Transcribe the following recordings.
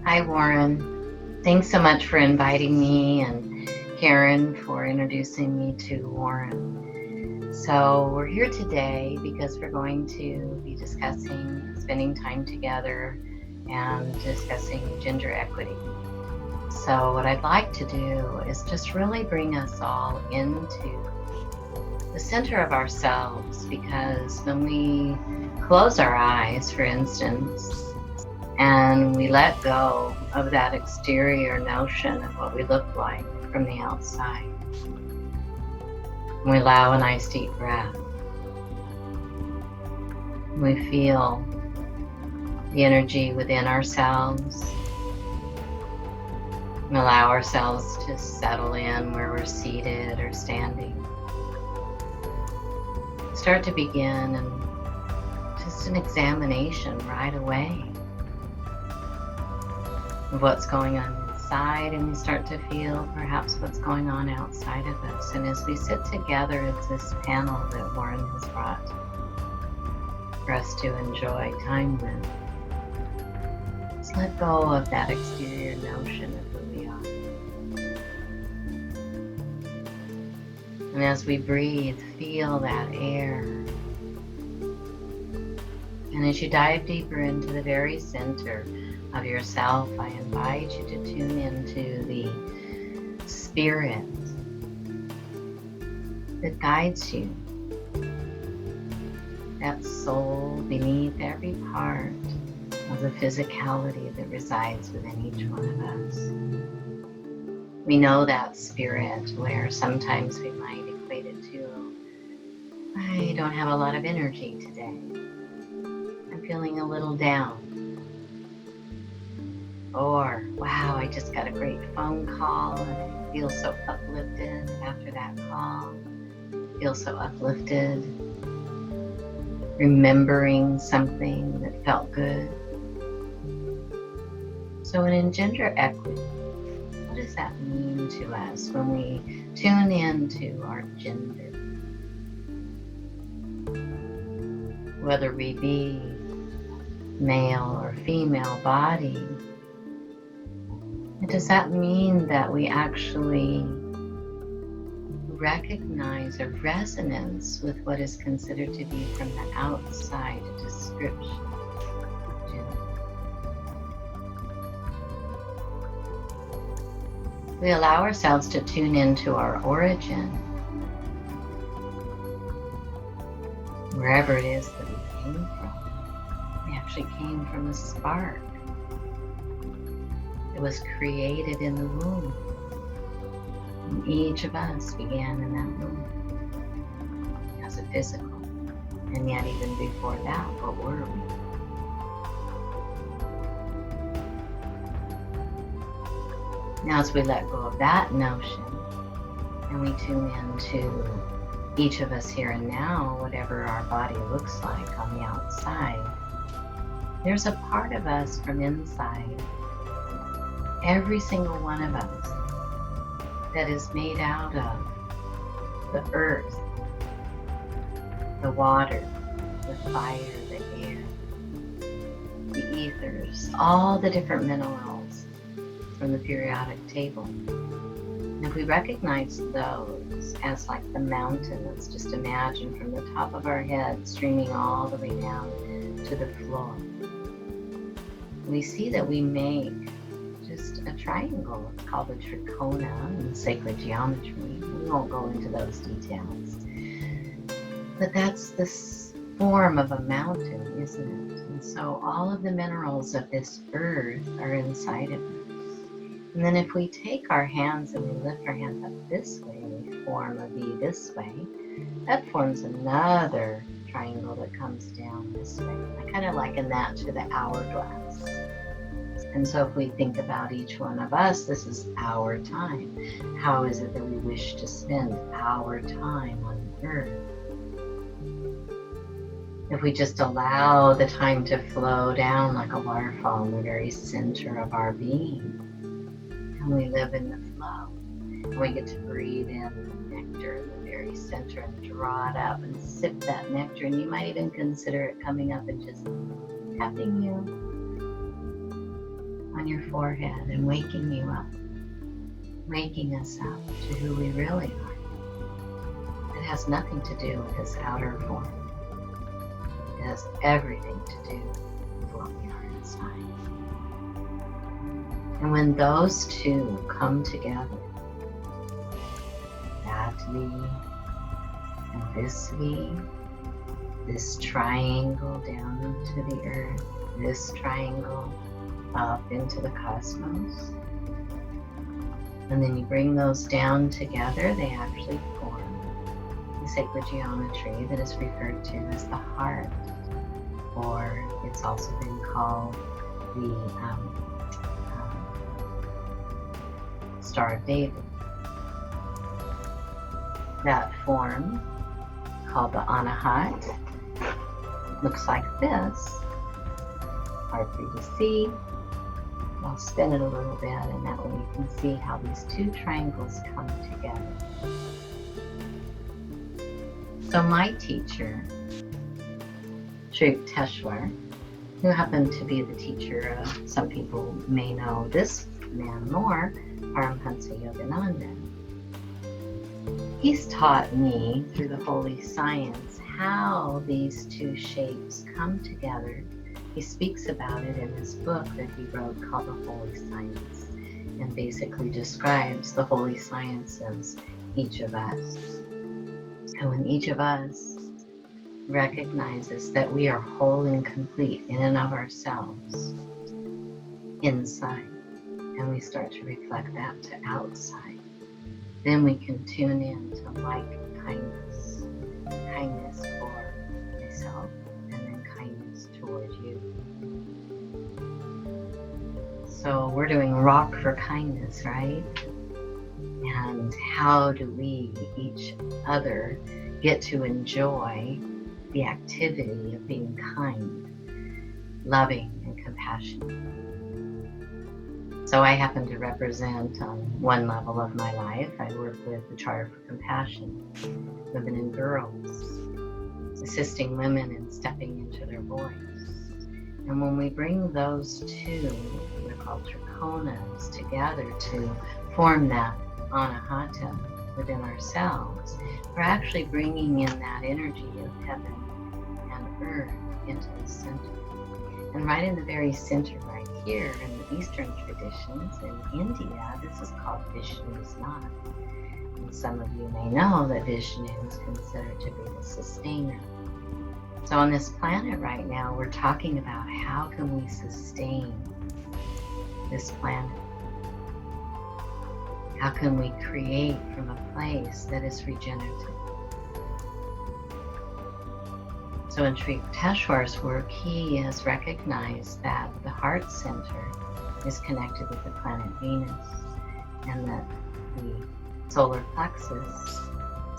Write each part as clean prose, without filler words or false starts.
Hi, Warren. Thanks so much for inviting me, and Karen for introducing me to Warren. So, we're here today because we're going to be discussing spending time together and discussing gender equity. So, what I'd like to do is just really bring us all into the center of ourselves, because when we close our eyes, for instance, and we let go of that exterior notion of what we look like from the outside, we allow a nice deep breath. We feel the energy within ourselves. We allow ourselves to settle in where we're seated or standing. Start to begin and just an examination right away of what's going on inside, and we start to feel perhaps what's going on outside of us. And as we sit together as this panel that Warren has brought for us to enjoy time with, let's let go of that exterior notion of who we are. And as we breathe, feel that air. And as you dive deeper into the very center of yourself, I invite you to tune into the spirit that guides you, that soul beneath every part of the physicality that resides within each one of us. We know that spirit where sometimes we might equate it to, I don't have a lot of energy today. I'm feeling a little down. Or, wow, I just got a great phone call and I feel so uplifted after that call. Feel so uplifted, remembering something that felt good. So in gender equity, what does that mean to us when we tune into our gender? Whether we be male or female body, does that mean that we actually recognize a resonance with what is considered to be from the outside a description of gender? We allow ourselves to tune into our origin, wherever it is that we came from. We actually came from a spark. It was created in the womb. And each of us began in that womb as a physical. And yet even before that, what were we? Now as we let go of that notion and we tune into each of us here and now, whatever our body looks like on the outside, there's a part of us from inside, every single one of us, that is made out of the earth, the water, the fire, the air, the ethers, all the different minerals from the periodic table. And if we recognize those as like the mountain, let's just imagine from the top of our head streaming all the way down to the floor, we see that we make just a triangle. It's called a tricona in sacred geometry. We won't go into those details. But that's the form of a mountain, isn't it? And so all of the minerals of this earth are inside of us. And then if we take our hands and we lift our hands up this way and we form a V this way, that forms another triangle that comes down this way. I kind of liken that to the hourglass. And so if we think about each one of us, this is our time. How is it that we wish to spend our time on earth? If we just allow the time to flow down like a waterfall in the very center of our being, and we live in the flow, and we get to breathe in the nectar in the very center and draw it up and sip that nectar, and you might even consider it coming up and just tapping you. on your forehead and waking you up, waking us up to who we really are. It has nothing to do with this outer form. It has everything to do with what we are inside. And when those two come together, that V and this V, this triangle down into the earth, this triangle up into the cosmos, and then you bring those down together, they actually form the sacred geometry that is referred to as the heart, or it's also been called the Star of David. That form, called the Anahat, looks like this. Hard for you to see. I'll spin it a little bit, and that way you can see how these two triangles come together. So my teacher, Sri Yukteswar, who happened to be the teacher of, some people may know this man more, Paramhansa Yogananda. He's taught me through the holy science how these two shapes come together. He speaks about it in his book that he wrote called The Holy Science, and basically describes the holy sciences, each of us. And when each of us recognizes that we are whole and complete in and of ourselves, inside, and we start to reflect that to outside, then we can tune in to like kindness, kindness for myself, and then kindness towards you. So we're doing rock for kindness, right? And how do we, each other, get to enjoy the activity of being kind, loving, and compassionate? So I happen to represent on one level of my life, I work with the Charter for Compassion, women and girls, assisting women in stepping into their voice. And when we bring those two, they're called trichonas, together to form that anahata within ourselves, we're actually bringing in that energy of heaven and earth into the center. And right in the very center, right here in the Eastern traditions in India, this is called Vishnu's knot. And some of you may know that Vishnu is considered to be the sustainer. So on this planet right now, we're talking about how can we sustain this planet? How can we create from a place that is regenerative? So in Sri Yukteswar's work, he has recognized that the heart center is connected with the planet Venus, and that the solar plexus,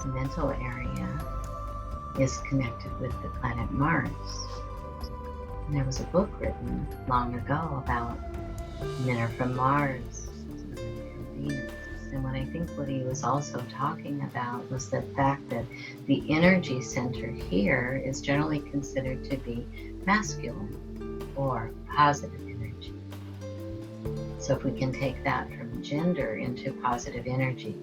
the mental area, is connected with the planet Mars. And there was a book written long ago about men are from Mars, women from Venus. And what he was also talking about was the fact that the energy center here is generally considered to be masculine or positive energy. So if we can take that from gender into positive energy,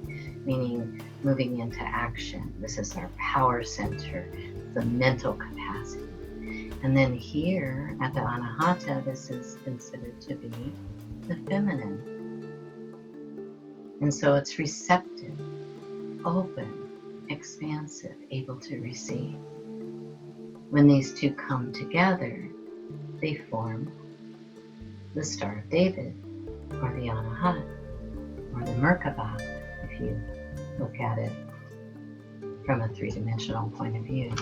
meaning moving into action, this is our power center, the mental capacity. And then here at the Anahata, this is considered to be the feminine. And so it's receptive, open, expansive, able to receive. When these two come together, they form the Star of David, or the Anahat, or the Merkaba, if you look at it from a three-dimensional point of view.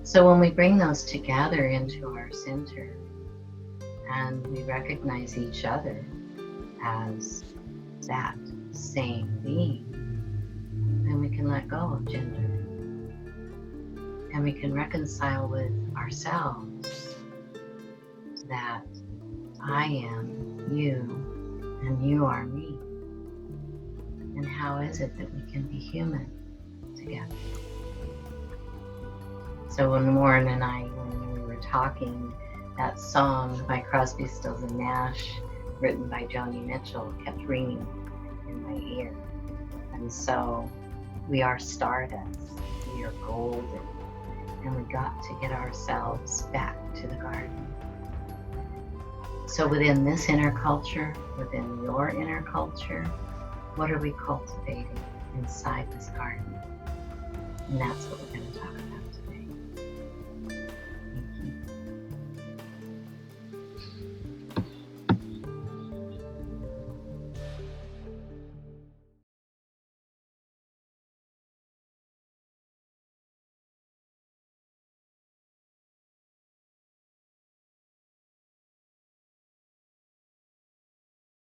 So when we bring those together into our center, and we recognize each other as that same being, then we can let go of gender. And we can reconcile with ourselves that I am you and you are me. And how is it that we can be human together? So when Warren and I, when we were talking that song by Crosby, Stills and Nash, written by Joni Mitchell, kept ringing in my ear. And so we are stardust, we are golden, and we got to get ourselves back to the garden. So within this inner culture, within your inner culture, what are we cultivating inside this garden? And that's what we're going to talk about.